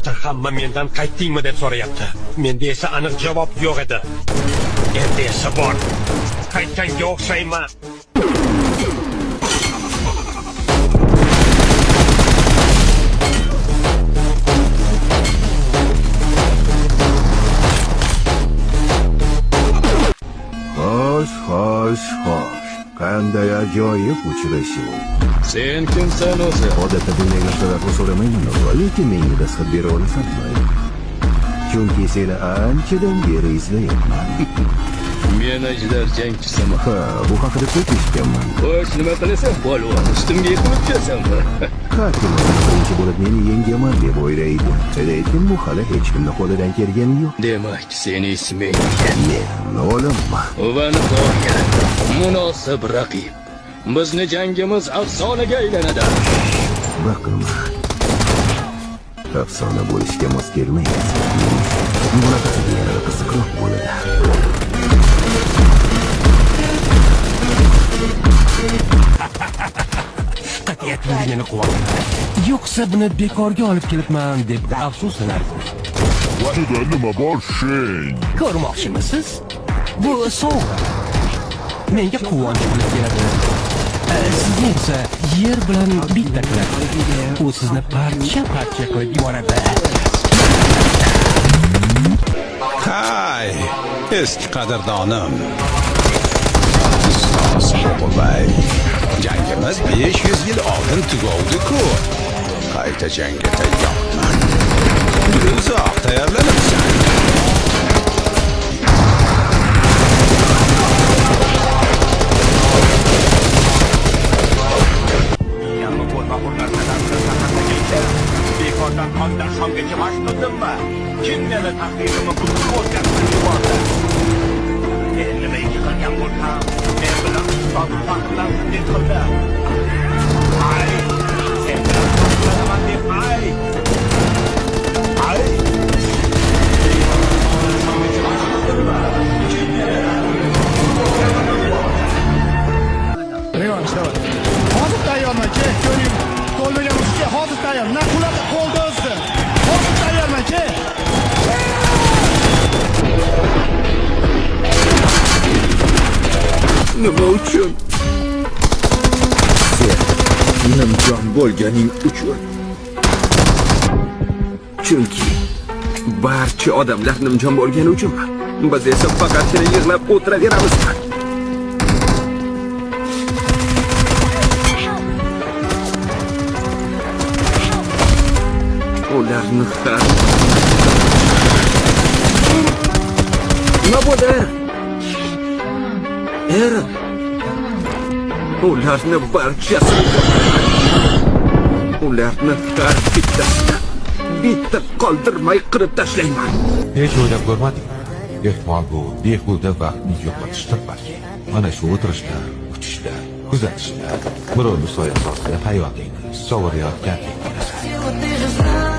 Hozircha hamma mendan qaytdingmi deb so'rayapti. Menda esa aniq javob yo'q edi. Endi esa bor. Qaytganga o'xshayman. Xo'sh. Qanday ajoyib uchrashuv. Sen kimsan o'zi? Odatda bunday narsalarni so'ramayman, lekin menga dastxat bera olasanmi? Chunki seni anchadan beri izlayapman. Men ajdar jangchisiman. Ha, bu haqida ko'p eshitganman. Xo'sh, nima qilasan? Polvon, ustimga yetib o'tkasanmi? Birinchi bo'lib meni yengaman deb o'ylaydi. Lekin bu hali hech kimni qo'lidan kelgani yo'q. Demak, seni isming Men o'limman. Uvani qo'ygan. Munosib raqib. Bizni jangimiz afsonaga aylanadi. Baqirma. Afsona bo'lishga mos kelmaydi. Bunaqasi yanada qiziqroq bo'ladi. Qat'iyatingni quvondim. Yo'qsa buni bekorga olib kelibman deb afsuslanardim. Vaqtida nima bor sheng? Ko'rmoqchimisiz? Bu sovg'a. Menga quvonch qilib keladi. Sizga esa yer bilan bitta qiladi. U sizni parcha-parcha qilib yuboradi. Hay, eski qadrdonim. O'g'ilbay, jangimiz 500 yil oldin tugavdi-ku. Qayta jangga tayyorman. Uzoq tayyorlanibsan. Bekordan qondan shomgacha mashq qildimmi? Kim meni taqdirimni buzib o'tkazib yubordi? Men nima qilgan bo'lsam, men bilan faxrlansin deb qildi. Ay, sen bilan faxrlanaman deb ay. Hozir tayyorman, ko'ring. Qo'lmagan ustiga hozir tayyor. Na qulada qo'lda o'zdi. Hozir tayyorman, Nima uchun? Sen nimjon bo'lganing uchun. Chunki barcha odamlar nimjon bo'lgani uchunmi? Biz esa faqatgina yig'lab o'tiraveramiz. Ularni har nima bo'ldi? Eren. Ularni barchasini ularni har bittasini bitta qoldirmay qirib tashlayman. Hech o'ylab ko'rmadik. Ehtimol bu behuda vaqtni yo'qotishdir balki. Mana shu o'tirishlar, kutishlar, kuzatishlar, birovni soya ostida hayotingni sovurayotgandek bo'lasan.